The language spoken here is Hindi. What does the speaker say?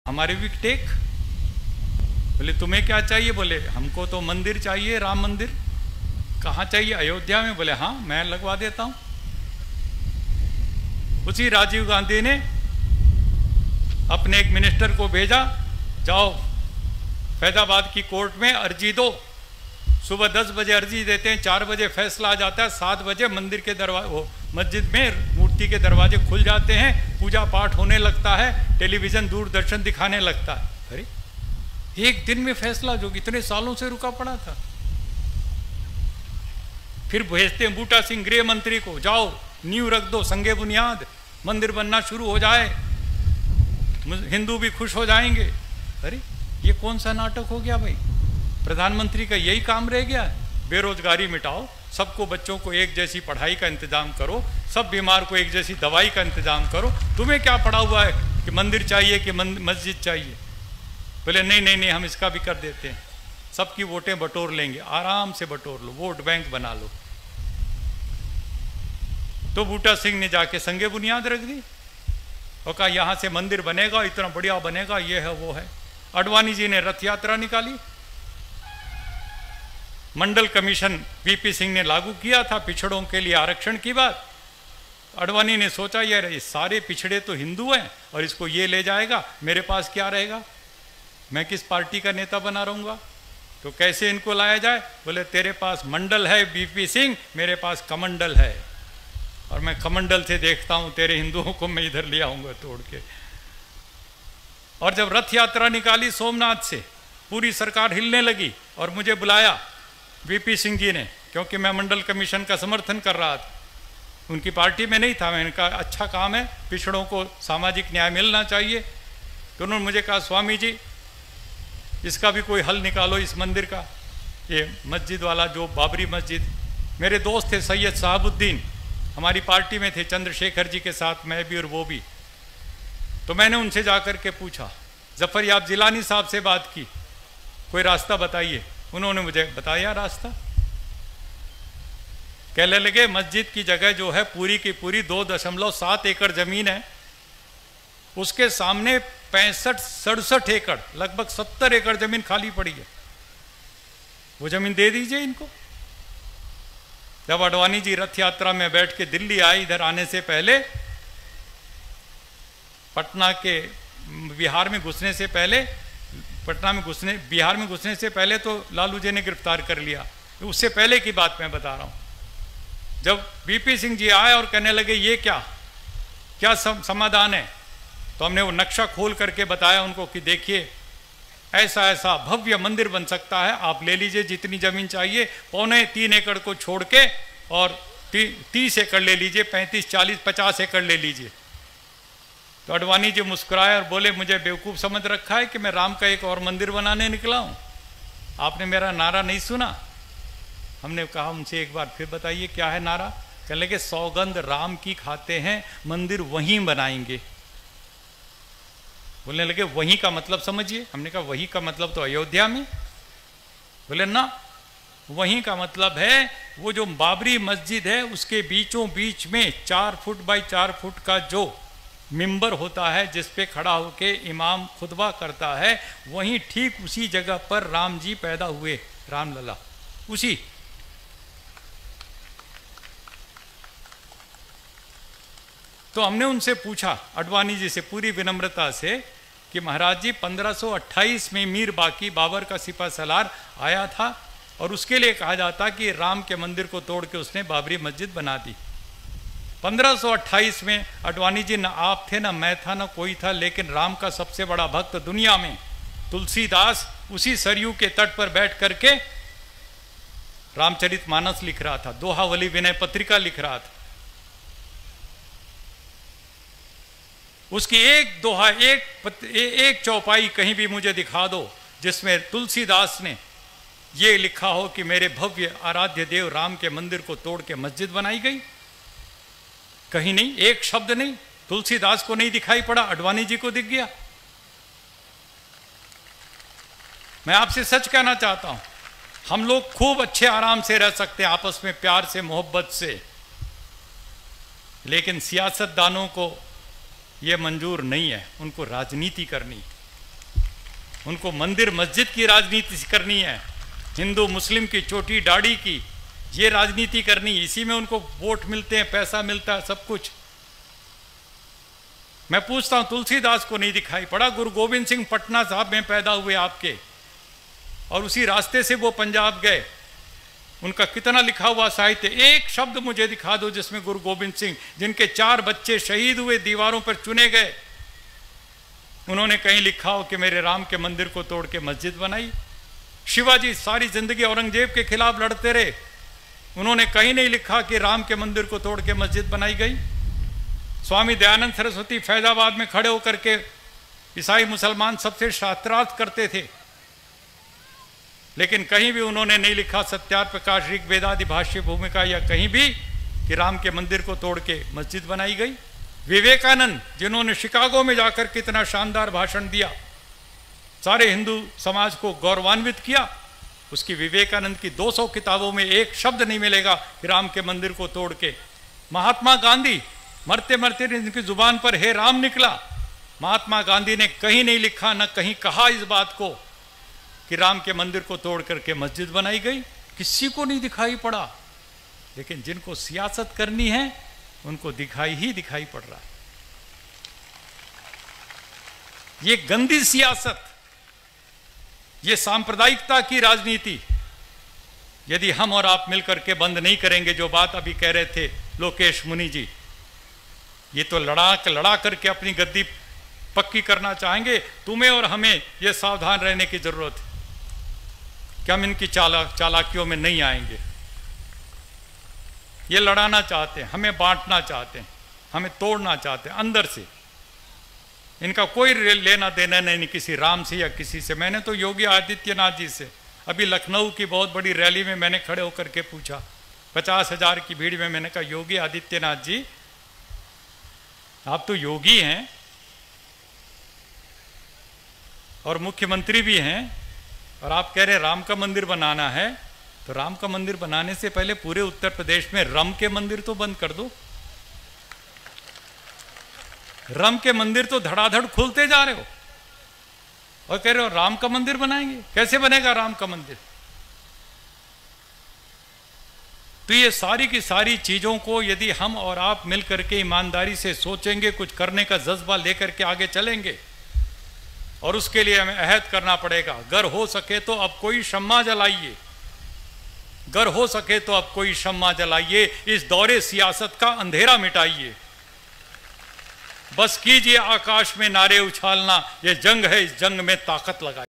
हमारे भी टेक। बोले तुम्हें क्या चाहिए? बोले हमको तो मंदिर चाहिए, राम मंदिर। कहाँ चाहिए? अयोध्या में। बोले हाँ मैं लगवा देता हूँ। उसी राजीव गांधी ने अपने एक मिनिस्टर को भेजा, जाओ फैजाबाद की कोर्ट में अर्जी दो। सुबह 10 बजे अर्जी देते हैं, 4 बजे फैसला आ जाता है, 7 बजे मंदिर के दरवाजे, मस्जिद में मूर्ति के दरवाजे खुल जाते हैं, पूजा पाठ होने लगता है, टेलीविजन दूरदर्शन दिखाने लगता है। अरे एक दिन में फैसला जो इतने सालों से रुका पड़ा था। फिर भेजते हैं बूटा सिंह गृह मंत्री को, जाओ नींव रख दो, संगे बुनियाद, मंदिर बनना शुरू हो जाए, हिंदू भी खुश हो जाएंगे। अरे ये कौन सा नाटक हो गया भाई? प्रधानमंत्री का यही काम रह गया? बेरोजगारी मिटाओ, सबको, बच्चों को एक जैसी पढ़ाई का इंतजाम करो, सब बीमार को एक जैसी दवाई का इंतजाम करो। तुम्हें क्या पड़ा हुआ है कि मंदिर चाहिए कि मस्जिद चाहिए? बोले नहीं नहीं नहीं, हम इसका भी कर देते हैं, सबकी वोटें बटोर लेंगे, आराम से बटोर लो, वोट बैंक बना लो। तो बूटा सिंह ने जाके संगे बुनियाद रख दी और कहा यहां से मंदिर बनेगा, इतना बढ़िया बनेगा, ये है वो है। आडवाणी जी ने रथ यात्रा निकाली। मंडल कमीशन वीपी सिंह ने लागू किया था पिछड़ों के लिए आरक्षण की बात। आडवाणी ने सोचा यार ये सारे पिछड़े तो हिंदू हैं और इसको ये ले जाएगा, मेरे पास क्या रहेगा, मैं किस पार्टी का नेता बना रहूंगा, तो कैसे इनको लाया जाए? बोले तेरे पास मंडल है वीपी सिंह, मेरे पास कमंडल है, और मैं कमंडल से देखता हूं तेरे हिंदुओं को मैं इधर ले आऊंगा तोड़ के। और जब रथ यात्रा निकाली सोमनाथ से, पूरी सरकार हिलने लगी और मुझे बुलाया वीपी सिंह जी ने, क्योंकि मैं मंडल कमीशन का समर्थन कर रहा था, उनकी पार्टी में नहीं था। मैंने कहा अच्छा काम है, पिछड़ों को सामाजिक न्याय मिलना चाहिए। तो उन्होंने मुझे कहा स्वामी जी इसका भी कोई हल निकालो, इस मंदिर का, ये मस्जिद वाला जो बाबरी मस्जिद। मेरे दोस्त थे सैयद साहबुद्दीन, हमारी पार्टी में थे, चंद्रशेखर जी के साथ मैं भी और वो भी। तो मैंने उनसे जाकर के पूछा, जफर याब जिलानी साहब से बात की, कोई रास्ता बताइए। उन्होंने मुझे बताया रास्ता। कहने लगे मस्जिद की जगह जो है पूरी की पूरी 2.7 एकड़ जमीन है, उसके सामने 65-67 एकड़, लगभग 70 एकड़ जमीन खाली पड़ी है, वो जमीन दे दीजिए इनको। जब आडवाणी जी रथ यात्रा में बैठ के दिल्ली आए, इधर आने से पहले, पटना के बिहार में घुसने से पहले, बिहार में घुसने से पहले तो लालू जी ने गिरफ्तार कर लिया, उससे पहले की बात मैं बता रहा हूं। जब वीपी सिंह जी आए और कहने लगे ये क्या समाधान है, तो हमने वो नक्शा खोल करके बताया उनको कि देखिए ऐसा ऐसा भव्य मंदिर बन सकता है, आप ले लीजिए जितनी जमीन चाहिए, 3.25 एकड़ को छोड़ के, और 30 एकड़ ले लीजिए, 35, 40, 50 एकड़ ले लीजिए। तो आडवाणी जी मुस्कुराए और बोले मुझे बेवकूफ़ समझ रखा है कि मैं राम का एक और मंदिर बनाने निकला हूं, आपने मेरा नारा नहीं सुना? हमने कहा उनसे एक बार फिर बताइए क्या है नारा? कहने लगे सौगंध राम की खाते हैं, मंदिर वहीं बनाएंगे। बोलने लगे वहीं का मतलब समझिए। हमने कहा वहीं का मतलब तो अयोध्या में। बोले ना, वहीं का मतलब है वो जो बाबरी मस्जिद है उसके बीचों बीच में 4 फुट बाई 4 फुट का जो मिंबर होता है जिस पे खड़ा होके इमाम खुतबा करता है, वहीं ठीक उसी जगह पर राम जी पैदा हुए, रामलला। उसी तो हमने उनसे पूछा आडवाणी जी से पूरी विनम्रता से कि महाराज जी 1528 में मीर बाकी बाबर का सिपह सलार आया था और उसके लिए कहा जाता कि राम के मंदिर को तोड़ के उसने बाबरी मस्जिद बना दी। 1528 में आडवाणी जी, न आप थे न मैं था न कोई था, लेकिन राम का सबसे बड़ा भक्त दुनिया में तुलसीदास उसी सरयू के तट पर बैठ करके रामचरितमानस लिख रहा था, दोहावली विनय पत्रिका लिख रहा था। उसकी एक दोहा, एक चौपाई कहीं भी मुझे दिखा दो जिसमें तुलसीदास ने ये लिखा हो कि मेरे भव्य आराध्य देव राम के मंदिर को तोड़ के मस्जिद बनाई गई। कहीं नहीं, एक शब्द नहीं। तुलसीदास को नहीं दिखाई पड़ा, आडवाणी जी को दिख गया। मैं आपसे सच कहना चाहता हूं, हम लोग खूब अच्छे आराम से रह सकते हैं आपस में, प्यार से, मोहब्बत से, लेकिन सियासतदानों को यह मंजूर नहीं है, उनको राजनीति करनी। उनको मंदिर मस्जिद की राजनीति करनी है, हिंदू मुस्लिम की चोटी दाढ़ी की ये राजनीति करनी, इसी में उनको वोट मिलते हैं, पैसा मिलता है, सब कुछ। मैं पूछता हूं, तुलसीदास को नहीं दिखाई पड़ा? गुरु गोविंद सिंह पटना साहब में पैदा हुए आपके, और उसी रास्ते से वो पंजाब गए। उनका कितना लिखा हुआ साहित्य, एक शब्द मुझे दिखा दो जिसमें गुरु गोविंद सिंह, जिनके 4 बच्चे शहीद हुए, दीवारों पर चुने गए, उन्होंने कहीं लिखा हो कि मेरे राम के मंदिर को तोड़ के मस्जिद बनाई? शिवाजी सारी जिंदगी औरंगजेब के खिलाफ लड़ते रहे, उन्होंने कहीं नहीं लिखा कि राम के मंदिर को तोड़ के मस्जिद बनाई गई। स्वामी दयानंद सरस्वती फैजाबाद में खड़े होकर के ईसाई मुसलमान सबसे शास्त्रार्थ करते थे, लेकिन कहीं भी उन्होंने नहीं लिखा सत्यार प्रकाश ऋग वेदादि भाष्य भूमिका या कहीं भी कि राम के मंदिर को तोड़ के मस्जिद बनाई गई। विवेकानंद, जिन्होंने शिकागो में जाकर कितना शानदार भाषण दिया, सारे हिंदू समाज को गौरवान्वित किया, उसकी विवेकानंद की 200 किताबों में एक शब्द नहीं मिलेगा कि राम के मंदिर को तोड़ के। महात्मा गांधी, मरते मरते इनकी जुबान पर हे राम निकला, महात्मा गांधी ने कहीं नहीं लिखा, न कहीं कहा इस बात को कि राम के मंदिर को तोड़ करके मस्जिद बनाई गई, किसी को नहीं दिखाई पड़ा। लेकिन जिनको सियासत करनी है उनको दिखाई ही दिखाई पड़ रहा है। ये गंदी सियासत, ये सांप्रदायिकता की राजनीति यदि हम और आप मिलकर के बंद नहीं करेंगे, जो बात अभी कह रहे थे लोकेश मुनि जी, ये तो लड़ा करके अपनी गद्दी पक्की करना चाहेंगे। तुम्हें और हमें ये सावधान रहने की जरूरत है कि हम इनकी चालाकियों में नहीं आएंगे। ये लड़ाना चाहते हैं, हमें बांटना चाहते हैं, हमें तोड़ना चाहते हैं अंदर से। इनका कोई लेना देना नहीं किसी राम से या किसी से। मैंने तो योगी आदित्यनाथ जी से अभी लखनऊ की बहुत बड़ी रैली में मैंने खड़े होकर के पूछा, 50,000 की भीड़ में, मैंने कहा योगी आदित्यनाथ जी, आप तो योगी हैं और मुख्यमंत्री भी हैं, और आप कह रहे राम का मंदिर बनाना है, तो राम का मंदिर बनाने से पहले पूरे उत्तर प्रदेश में रम के मंदिर तो बंद कर दो। रम के मंदिर तो धड़ाधड़ खुलते जा रहे हो और कह रहे हो राम का मंदिर बनाएंगे। कैसे बनेगा राम का मंदिर? तो ये सारी की सारी चीजों को यदि हम और आप मिलकर के ईमानदारी से सोचेंगे, कुछ करने का जज्बा लेकर के आगे चलेंगे, और उसके लिए हमें अहद करना पड़ेगा। अगर हो सके तो अब कोई शम्मा जलाइए, अगर हो सके तो अब कोई शम्मा जलाइए, इस दौरे सियासत का अंधेरा मिटाइए। बस कीजिए आकाश में नारे उछालना, ये जंग है, इस जंग में ताकत लगाइए।